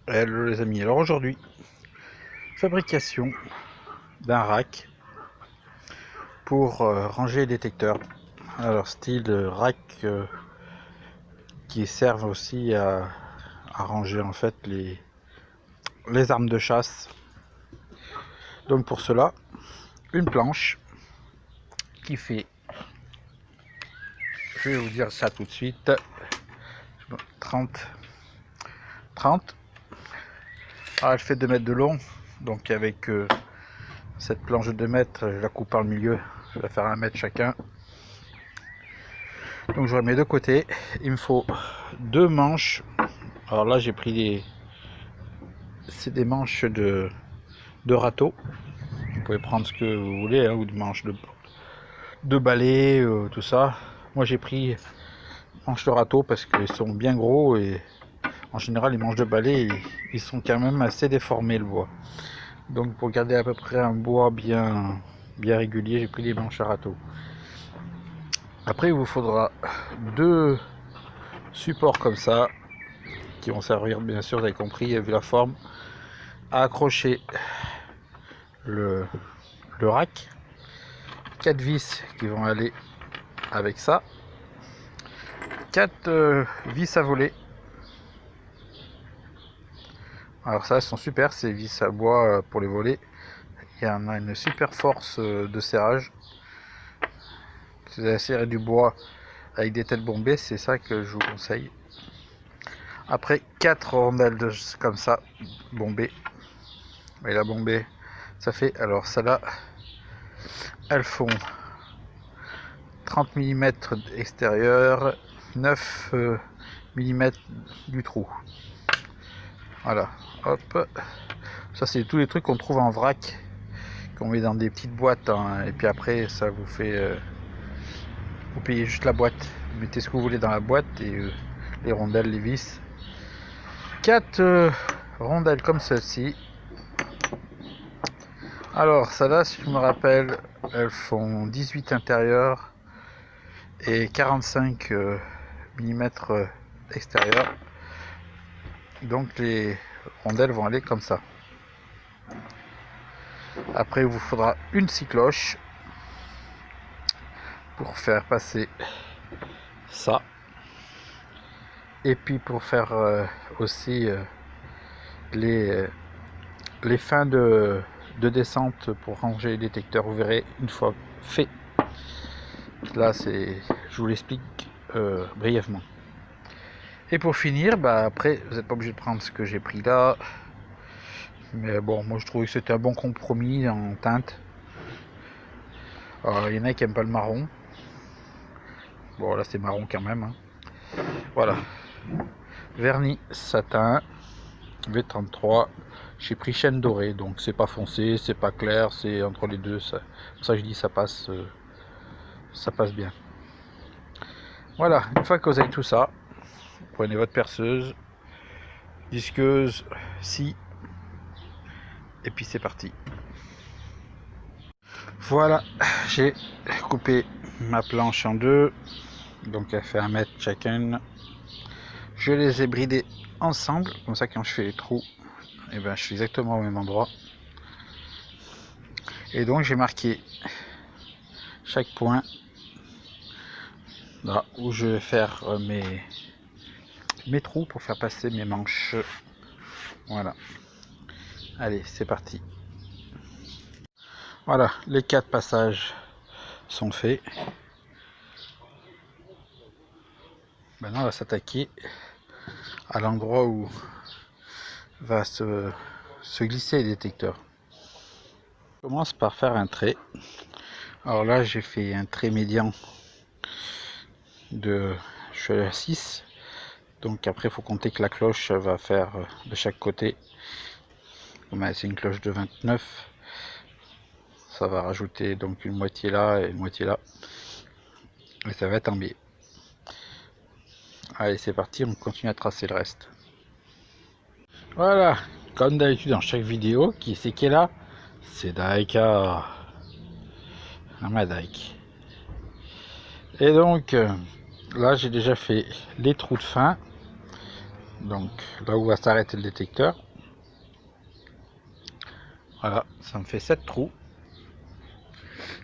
Hello les amis, alors aujourd'hui, fabrication d'un rack pour ranger les détecteurs. Alors style rack qui servent aussi à ranger en fait les armes de chasse. Donc pour cela, une planche qui fait, je vais vous dire ça tout de suite, 30. Alors elle fait 2 mètres de long, donc avec cette planche de 2 mètres, je la coupe par le milieu, je vais faire 1 mètre chacun. Donc j'aurai mes deux côtés. Il me faut 2 manches. Alors là j'ai pris c'est des manches de râteau. Vous pouvez prendre ce que vous voulez, hein, ou des manches de balai, tout ça. Moi j'ai pris manches de râteau parce qu'ils sont bien gros et en général les manches de balai ils sont quand même assez déformés le bois. Donc pour garder à peu près un bois bien régulier, j'ai pris des manches à râteau. Après il vous faudra 2 supports comme ça qui vont servir, bien sûr, vous avez compris, vu la forme, à accrocher le rack. 4 vis qui vont aller avec ça. 4 vis à voler. Alors ça, elles sont super, ces vis à bois pour les volets. Il y en a une super force de serrage. Si vous avez serré du bois avec des têtes bombées, c'est ça que je vous conseille. Après 4 rondelles comme ça, bombées. Et la bombée, ça fait, alors ça là, elles font 30 mm extérieur, 9 mm du trou. Voilà, hop. Ça c'est tous les trucs qu'on trouve en vrac, qu'on met dans des petites boîtes, hein, et puis après ça vous fait... vous payez juste la boîte. Vous mettez ce que vous voulez dans la boîte et les rondelles, les vis. 4 rondelles comme celle-ci. Alors ça là, si je me rappelle, elles font 18 intérieur et 45 mm extérieur. Donc les rondelles vont aller comme ça. Après il vous faudra une scie cloche pour faire passer ça, et puis pour faire aussi les fins de descente pour ranger les détecteurs. Vous verrez une fois fait. Là c'est, je vous l'explique brièvement. Et pour finir, bah après vous n'êtes pas obligé de prendre ce que j'ai pris là, mais bon, moi je trouvais que c'était un bon compromis en teinte. Il y en a qui aiment pas le marron. Bon là c'est marron quand même, hein. Voilà, vernis satin V33. J'ai pris chêne doré, donc c'est pas foncé, c'est pas clair, c'est entre les deux. Ça, pour ça je dis ça passe bien. Voilà, une fois que vous avez tout ça, prenez votre perceuse, disqueuse, scie, et puis c'est parti. Voilà, j'ai coupé ma planche en deux, donc elle fait 1 mètre chacune. Je les ai bridés ensemble, comme ça quand je fais les trous, et ben je suis exactement au même endroit. Et donc j'ai marqué chaque point là où je vais faire mes trous pour faire passer mes manches. Voilà, allez c'est parti. Voilà, les 4 passages sont faits. Maintenant on va s'attaquer à l'endroit où va se glisser les détecteurs. Je commence par faire un trait. Alors là j'ai fait un trait médian je suis à 6, donc après il faut compter que la cloche va faire de chaque côté. C'est une cloche de 29, ça va rajouter donc une moitié là et une moitié là, et ça va être en biais. Allez c'est parti, on continue à tracer le reste. Voilà, comme d'habitude dans chaque vidéo, qui c'est qui est là? C'est Daika, ma Daik. Et donc là j'ai déjà fait les trous de fin, Donc là où va s'arrêter le détecteur. Voilà, ça me fait 7 trous.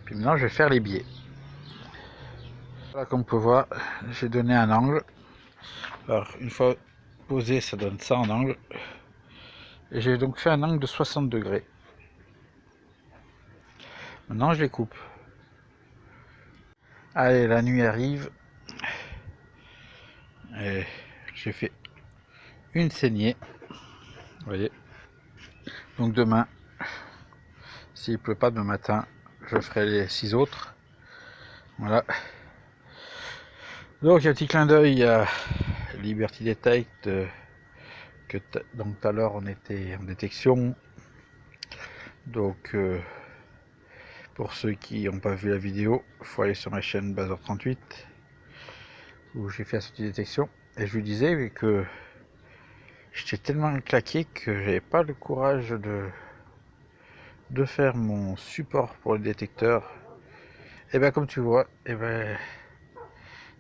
Puis maintenant je vais faire les biais. Voilà, comme on peut voir, j'ai donné un angle. Alors une fois posé, ça donne ça en angle. Et j'ai donc fait un angle de 60 degrés. Maintenant je les coupe. Allez, la nuit arrive. Et j'ai fait une saignée. Vous voyez. Donc demain, s'il pleut pas demain matin, je ferai les 6 autres. Voilà. Donc un petit clin d'œil à Liberty Detect, donc tout à l'heure on était en détection. Donc pour ceux qui n'ont pas vu la vidéo, il faut aller sur ma chaîne Bazor38 où j'ai fait la sortie de détection. Et je lui disais que j'étais tellement claqué que j'avais pas le courage de faire mon support pour le détecteur. Et bien comme tu vois, et ben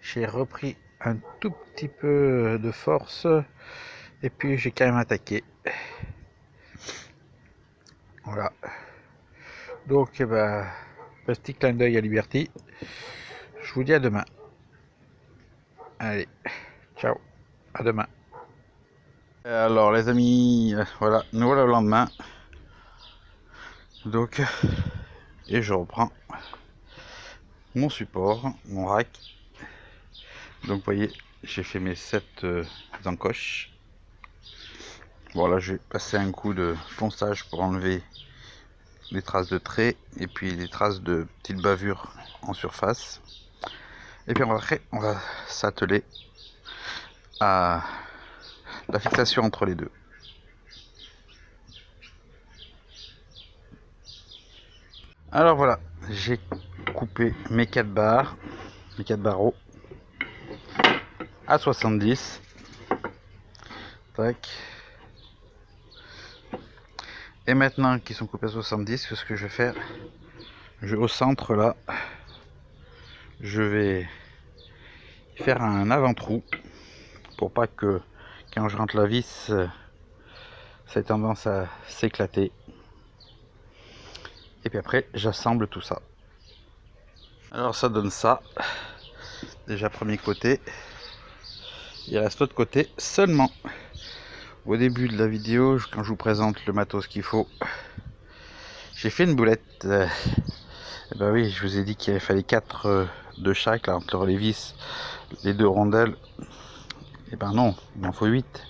j'ai repris un tout petit peu de force et puis j'ai quand même attaqué. Voilà. Donc eh ben, petit clin d'œil à Liberty. Je vous dis à demain. Allez, ciao, à demain. Alors les amis, voilà, nous voilà le lendemain. Donc, et je reprends mon support, mon rack. Donc vous voyez, j'ai fait mes 7 encoches. Bon là je vais passer un coup de ponçage pour enlever les traces de traits et puis les traces de petites bavures en surface. Et puis après on va s'atteler à la fixation entre les deux. Alors voilà, j'ai coupé mes 4 barres, mes 4 barreaux à 70. Tac. Et maintenant qu'ils sont coupés à 70, ce que je vais faire, au centre là, je vais faire un avant-trou pour pas que quand je rentre la vis, ça ait tendance à s'éclater. Et puis après, j'assemble tout ça. Alors ça donne ça. Déjà premier côté. Il reste l'autre côté seulement. Au début de la vidéo, quand je vous présente le matos qu'il faut, j'ai fait une boulette. Et ben oui, je vous ai dit qu'il fallait 4 de chaque, là, entre les vis, les 2 rondelles. Et ben non, il m'en faut 8.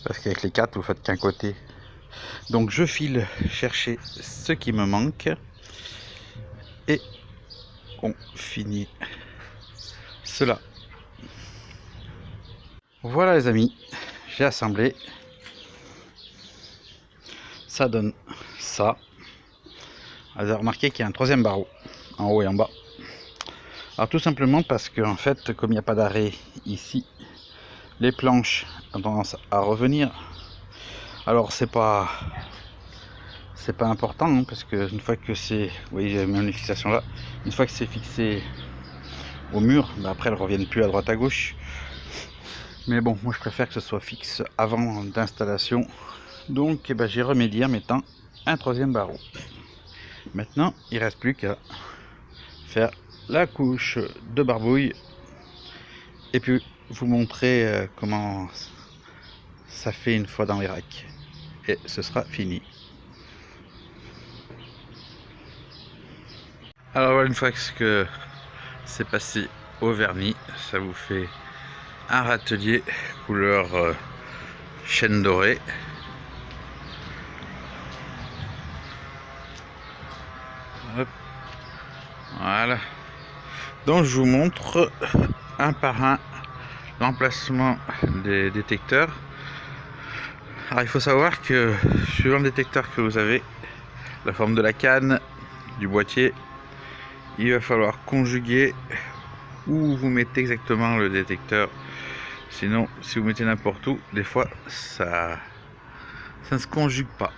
Parce qu'avec les 4, vous faites qu'un côté. Donc je file chercher ce qui me manque. Et on finit cela. Voilà les amis, j'ai assemblé. Ça donne ça. Vous avez remarqué qu'il y a un 3e barreau en haut et en bas. Alors tout simplement parce que en fait, comme il n'y a pas d'arrêt ici, les planches ont tendance à revenir. Alors c'est pas important hein, parce que une fois que c'est, vous voyez, j'ai même une fixation là, une fois que c'est fixé au mur, ben après elles reviennent plus à droite à gauche. Mais bon, moi je préfère que ce soit fixe avant d'installation. Donc eh ben, j'ai remédié en mettant un 3e barreau. Maintenant il ne reste plus qu'à faire la couche de barbouille et puis vous montrer comment ça fait une fois dans les racks. Et ce sera fini. Alors voilà, une fois que c'est passé au vernis, ça vous fait un râtelier couleur chêne doré. Hop. Voilà. Donc je vous montre un par un l'emplacement des détecteurs. Alors il faut savoir que suivant le détecteur que vous avez, la forme de la canne, du boîtier, il va falloir conjuguer où vous mettez exactement le détecteur. Sinon, si vous mettez n'importe où, des fois ça ne se conjugue pas.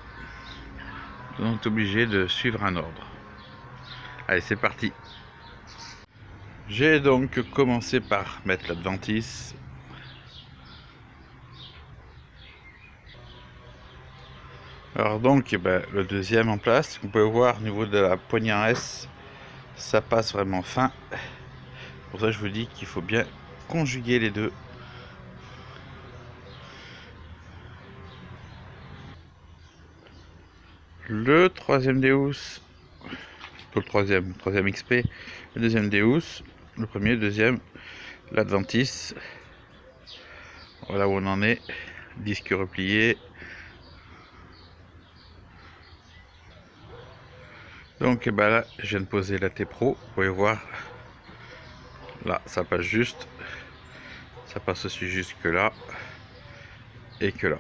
Donc on est obligé de suivre un ordre. Allez, c'est parti. J'ai donc commencé par mettre l'adventice. Alors donc, le deuxième en place, vous pouvez voir au niveau de la poignée en S, ça passe vraiment fin. Pour ça je vous dis qu'il faut bien conjuguer les deux. Le troisième Deus, le troisième XP, le deuxième Deus, le premier, le deuxième, l'Adventis. Voilà où on en est, disque replié. Donc là, je viens de poser la T-Pro, vous pouvez voir, là ça passe juste, ça passe aussi jusque là, et que là,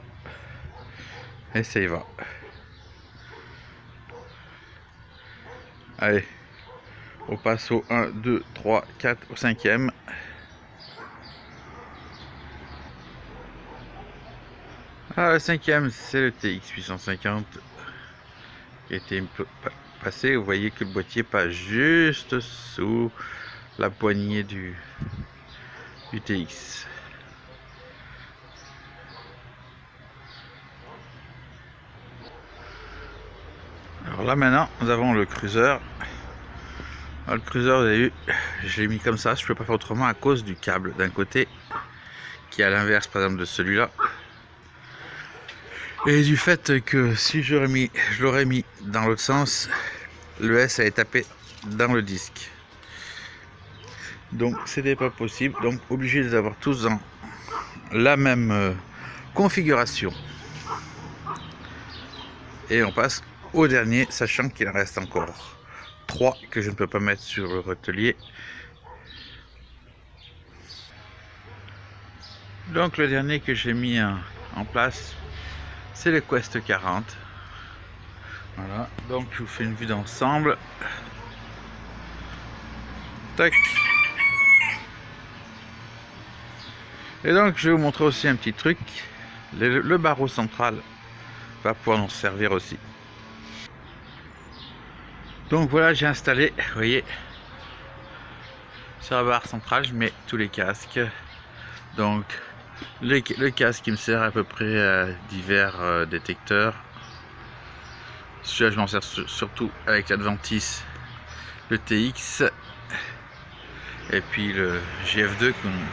et ça y va. Allez, on passe au 1, 2, 3, 4, au cinquième. Ah, le cinquième, c'est le TX 850 qui a été passé. Vous voyez que le boîtier passe juste sous la poignée du TX. Alors là maintenant, nous avons le cruiser. Alors, le cruiser, vous avez vu, je l'ai mis comme ça, je ne peux pas faire autrement à cause du câble d'un côté qui est à l'inverse par exemple de celui-là. Et du fait que si je l'aurais mis dans l'autre sens, le S allait taper dans le disque. Donc c'était pas possible, donc obligé de les avoir tous dans la même configuration. Et on passe au dernier, sachant qu'il en reste encore 3 que je ne peux pas mettre sur le rotelier. Donc le dernier que j'ai mis en place, c'est le Quest 40. Voilà, donc je vous fais une vue d'ensemble. Tac. Et donc je vais vous montrer aussi un petit truc. Le barreau central va pouvoir nous servir aussi. Donc voilà, j'ai installé, vous voyez, sur la barre centrale, je mets tous les casques. Donc le casque qui me sert à peu près à divers détecteurs. Celui-là je m'en sers surtout avec l'Adventis, le TX et puis le GF2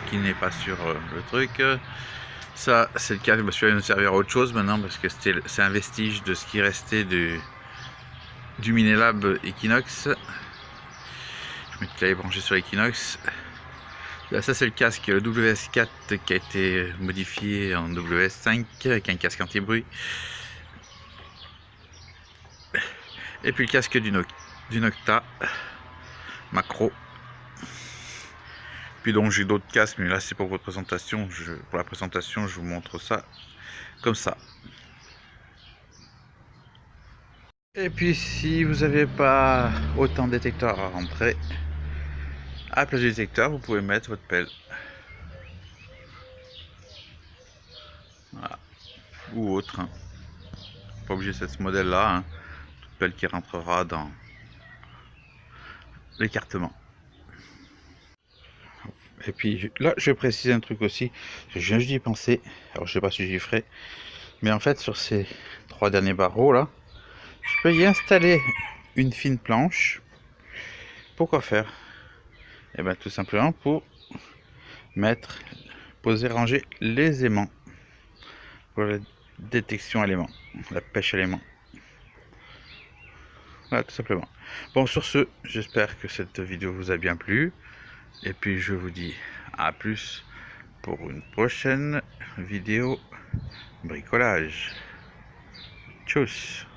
qui n'est pas sur le truc. Ça c'est le casque, celui-là va nous servir à autre chose maintenant parce que c'est un vestige de ce qui restait du Minelab Equinox. Je mets qu'il est branché sur l'Equinox. Là, ça c'est le casque, le WS4 qui a été modifié en WS5 avec un casque anti-bruit. Et puis le casque du Nocta macro. Puis donc j'ai d'autres casques, mais là c'est pour votre présentation. Pour la présentation, je vous montre ça comme ça. Et puis si vous n'avez pas autant de détecteurs à rentrer, à la place du détecteur, vous pouvez mettre votre pelle. Voilà. Ou autre. Hein. Pas obligé de ce modèle là. Hein. Toute pelle qui rentrera dans l'écartement. Et puis là, je vais préciser un truc aussi. Je viens juste d'y penser. Alors je sais pas si j'y ferai. Mais en fait, sur ces 3 derniers barreaux là, je peux y installer une fine planche. Pourquoi faire? Et bien tout simplement pour mettre, poser, ranger les aimants. Pour la détection éléments, la pêche éléments. Voilà, tout simplement. Bon, sur ce, j'espère que cette vidéo vous a bien plu. Et puis je vous dis à plus pour une prochaine vidéo bricolage. Tchuss.